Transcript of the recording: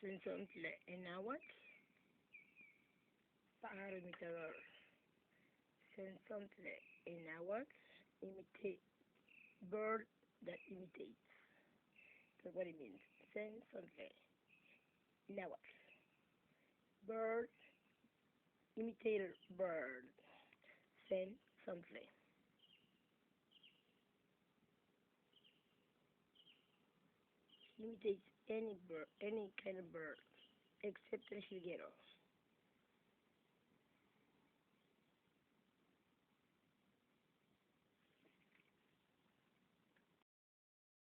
Xensontle en agua pájaro imitador. Xensontle en agua imitate bird that imitates. That's what it means. Xensontle in agua bird imitator bird. Xensontle imitates any bird, any kind of bird except el jilguero.